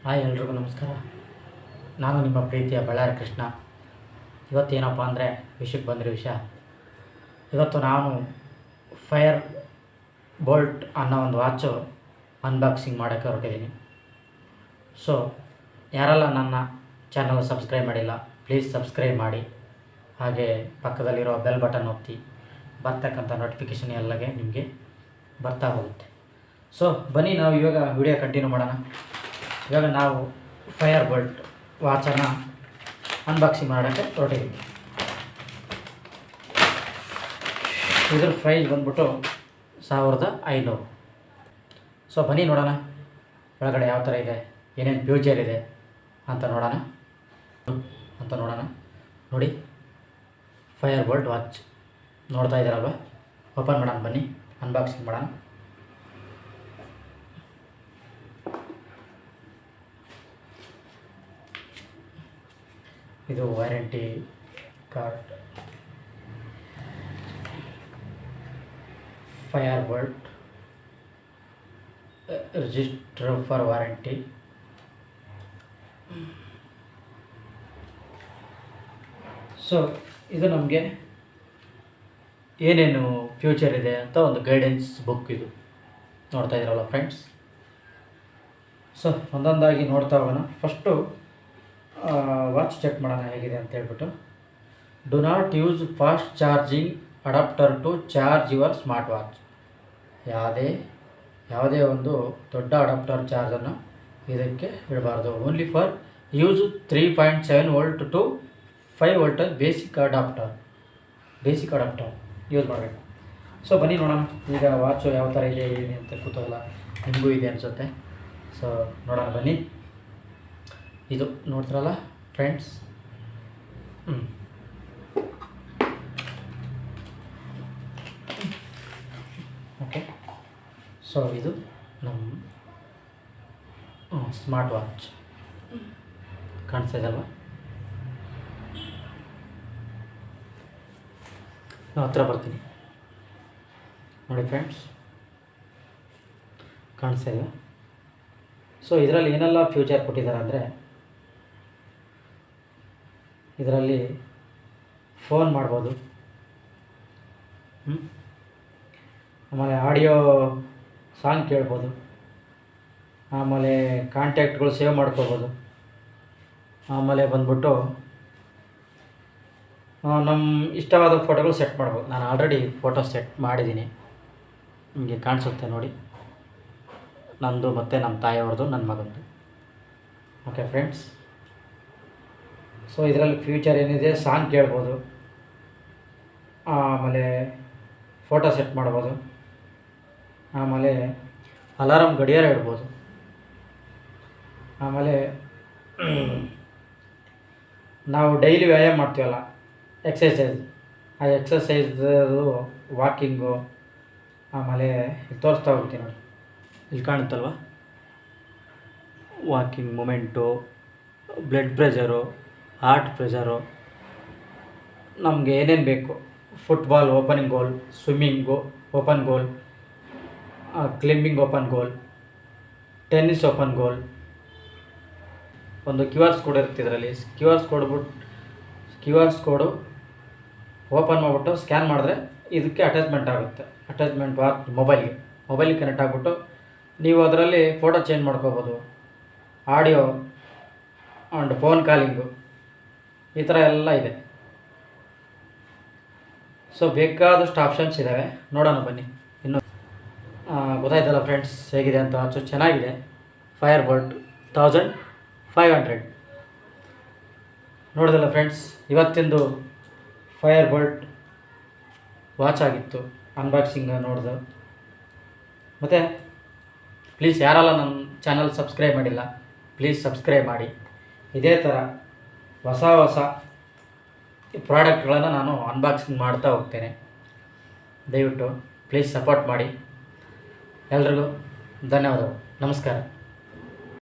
Hi ಎಲ್ರಿಗೂ ನಮಸ್ಕಾರ. ನಾನು ನಿಮ್ಮ ಪ್ರೀತಿಯ ಬಳ್ಳಾರಿ ಕೃಷ್ಣ. ಇವತ್ತೇನಪ್ಪ ಅಂದರೆ ವಿಷಯಕ್ಕೆ ಬಂದಿರೋ ವಿಷಯ, ಇವತ್ತು ನಾನು ಫೈರ್ ಬೋಲ್ಟ್ ಅನ್ನೋ ಒಂದು ವಾಚು ಅನ್ಬಾಕ್ಸಿಂಗ್ ಮಾಡೋಕ್ಕೆ ಹೊರಟಿದ್ದೀನಿ. ಸೊ ಯಾರೆಲ್ಲ ನನ್ನ ಚಾನಲ್ ಸಬ್ಸ್ಕ್ರೈಬ್ ಮಾಡಿಲ್ಲ, ಪ್ಲೀಸ್ ಸಬ್ಸ್ಕ್ರೈಬ್ ಮಾಡಿ. ಹಾಗೆ ಪಕ್ಕದಲ್ಲಿರೋ ಬೆಲ್ ಬಟನ್ ಒತ್ತಿ, ಬರ್ತಕ್ಕಂಥ ನೋಟಿಫಿಕೇಷನ್ ಎಲ್ಲಗೆ ನಿಮಗೆ ಬರ್ತಾ ಹೋಗುತ್ತೆ. ಸೊ ಬನ್ನಿ ನಾವು ಇವಾಗ ವಿಡಿಯೋ ಕಂಟಿನ್ಯೂ ಮಾಡೋಣ. ಇವಾಗ ನಾವು ಫೈರ್ ಬೋಲ್ಟ್ ವಾಚನ್ನು ಅನ್ಬಾಕ್ಸಿಂಗ್ ಮಾಡೋಕ್ಕೆ ಹೊರಟಿದ್ದೀವಿ. ಇದ್ರ ಪ್ರೈಸ್ ಬಂದ್ಬಿಟ್ಟು 1500. ಸೊ ಬನ್ನಿ ನೋಡೋಣ ಒಳಗಡೆ ಯಾವ ಥರ ಇದೆ, ಏನೇನು ಫ್ಯೂಚರ್ ಇದೆ ಅಂತ ನೋಡೋಣ. ನೋಡಿ, ಫೈರ್ ಬೋಲ್ಟ್ ವಾಚ್ ನೋಡ್ತಾ ಇದ್ದೀರಲ್ವ, ಓಪನ್ ಮಾಡೋಣ. ಬನ್ನಿ ಅನ್ಬಾಕ್ಸಿಂಗ್ ಮಾಡೋಣ. ಇದು warranty card. Fire bolt register for warranty. So ಇದು ನಮಗೆ ಏನೇನು ಫ್ಯೂಚರ್ ಇದೆ ಅಂತ ಒಂದು ಗೈಡೆನ್ಸ್ ಬುಕ್ ಇದು. ನೋಡ್ತಾ ಇದ್ದೀರಲ್ಲ ಫ್ರೆಂಡ್ಸ್. ಸೊ ಒಂದೊಂದಾಗಿ ನೋಡ್ತಾ ಹೋಗೋಣ. ಫಸ್ಟು ವಾಚ್ ಚೆಕ್ ಮಾಡೋಣ ಹೇಗಿದೆ ಅಂತ ಹೇಳ್ಬಿಟ್ಟು. Do not use fast charging adapter to charge your smart watch. ಯಾವುದೇ ಒಂದು ದೊಡ್ಡ ಅಡಾಪ್ಟರ್ ಚಾರ್ಜನ್ನು ಇದಕ್ಕೆ ಇಡಬಾರ್ದು. Only for use 3.7 volt to 5 voltage basic adapter use ಮಾಡಬೇಕು. ಸೊ ಬನ್ನಿ ನೋಡೋಣ ಈಗ ವಾಚು ಯಾವ ಥರ ಇದೆ ಏನು ಅಂತ ಕೂತಲ್ಲ, ನಿಮಗೂ ಇದೆ ಅನಿಸುತ್ತೆ. ಸೊ ನೋಡೋಣ ಬನ್ನಿ. ಇದು ನೋಡ್ತಿರಲ್ಲ ಫ್ರೆಂಡ್ಸ್. ಓಕೆ, ಸೊ ಇದು ನಮ್ಮ ಸ್ಮಾರ್ಟ್ ವಾಚ್ ಕಾಣಿಸ್ತಾ ಇದಲ್ವ. ನಾನು ಹತ್ರ ಬರ್ತೀನಿ ನೋಡಿ ಫ್ರೆಂಡ್ಸ್, ಕಾಣಿಸ್ತಾ ಇದೆ. ಸೊ ಇದರಲ್ಲಿ ಏನೆಲ್ಲ ಫ್ಯೂಚರ್ ಕೊಟ್ಟಿದ್ದಾರೆ ಅಂದರೆ, ಇದರಲ್ಲಿ ಫೋನ್ ಮಾಡ್ಬೋದು, ಆಮೇಲೆ ಆಡಿಯೋ ಸಾಂಗ್ ಕೇಳ್ಬೋದು, ಆಮೇಲೆ ಕಾಂಟ್ಯಾಕ್ಟ್ಗಳು ಸೇವ್ ಮಾಡ್ಕೋಬೋದು, ಆಮೇಲೆ ಬಂದ್ಬಿಟ್ಟು ನಮ್ಮ ಇಷ್ಟವಾದ ಫೋಟೋಗಳು ಸೆಟ್ ಮಾಡ್ಬೋದು. ನಾನು ಆಲ್ರೆಡಿ ಫೋಟೋ ಸೆಟ್ ಮಾಡಿದ್ದೀನಿ, ನಿಮಗೆ ಕಾಣಿಸುತ್ತೆ ನೋಡಿ, ನಂದು ಮತ್ತು ನಮ್ಮ ತಾಯಿಯವ್ರದ್ದು, ನನ್ನ ಮಗಂದು. Okay friends. ಸೊ ಇದರಲ್ಲಿ ಫ್ಯೂಚರ್ ಏನಿದೆ, ಸಾಂಗ್ ಕೇಳ್ಬೋದು, ಆಮೇಲೆ ಫೋಟೋ ಸೆಟ್ ಮಾಡ್ಬೋದು, ಆಮೇಲೆ ಅಲಾರಮ್ ಗಡಿಯಾರ ಇಡ್ಬೋದು, ಆಮೇಲೆ ನಾವು ಡೈಲಿ ವ್ಯಾಯಾಮ ಮಾಡ್ತೀವಲ್ಲ ಎಕ್ಸಸೈಸ್, ಆ ಎಕ್ಸಸೈಸ್ದು ವಾಕಿಂಗು, ಆಮೇಲೆ ತೋರಿಸ್ತಾ ಹೋಗ್ತೀನಿ ನೋಡಿ, ಇಲ್ಲಿ ಕಾಣುತ್ತಲ್ವ, walking movement, blood pressure, heart pressure, ನಮಗೆ ಏನೇನು ಬೇಕು, football opening goal, swimming open goal, climbing open goal, tennis open goal. ಒಂದು QR ಕೋಡ್ ಇರುತ್ತೆ ಇದರಲ್ಲಿ. ಕ್ಯೂ ಆರ್ ಕೋಡು ಓಪನ್ ಮಾಡಿಬಿಟ್ಟು ಸ್ಕ್ಯಾನ್ ಮಾಡಿದ್ರೆ ಇದಕ್ಕೆ ಅಟ್ಯಾಚ್ಮೆಂಟ್ ಆಗುತ್ತೆ. ಅಟ್ಯಾಚ್ಮೆಂಟ್ ಮೊಬೈಲಿಗೆ ಕನೆಕ್ಟ್ ಆಗಿಬಿಟ್ಟು ನೀವು ಅದರಲ್ಲಿ ಫೋಟೋ ಚೇಂಜ್ ಮಾಡ್ಕೋಬೋದು, ಆಡಿಯೋ ಆ್ಯಂಡ್ ಫೋನ್ ಕಾಲಿಂಗು, ಈ ಥರ ಎಲ್ಲ ಇದೆ. ಸೊ ಬೇಕಾದಷ್ಟು ಆಪ್ಷನ್ಸ್ ಇದ್ದಾವೆ, ನೋಡೋಣ ಬನ್ನಿ. ಇನ್ನು ಗೊತ್ತಾಯ್ತಲ್ಲ ಫ್ರೆಂಡ್ಸ್ ಹೇಗಿದೆ ಅಂತ. ವಾಚು ಚೆನ್ನಾಗಿದೆ. ಫೈರ್ ಬೋಲ್ಟ್ 1500 ನೋಡಿದಲ್ಲ ಫ್ರೆಂಡ್ಸ್, ಇವತ್ತಿಂದು ಫೈರ್ ಬೋಲ್ಟ್ ವಾಚ್ ಆಗಿತ್ತು ಅನ್ಬಾಕ್ಸಿಂಗ್ ನೋಡ್ದು. ಮತ್ತು ಪ್ಲೀಸ್ ಯಾರೆಲ್ಲ ನನ್ನ ಚಾನಲ್ ಸಬ್ಸ್ಕ್ರೈಬ್ ಮಾಡಿಲ್ಲ, ಪ್ಲೀಸ್ ಸಬ್ಸ್ಕ್ರೈಬ್ ಮಾಡಿ. ಇದೇ ಥರ ಹೊಸ ಪ್ರಾಡಕ್ಟ್ಗಳನ್ನು ನಾನು ಅನ್ಬಾಕ್ಸಿಂಗ್ ಮಾಡ್ತಾ ಹೋಗ್ತೇನೆ. ದಯವಿಟ್ಟು ಪ್ಲೀಸ್ ಸಪೋರ್ಟ್ ಮಾಡಿ. ಎಲ್ರಿಗೂ ಧನ್ಯವಾದಗಳು. ನಮಸ್ಕಾರ.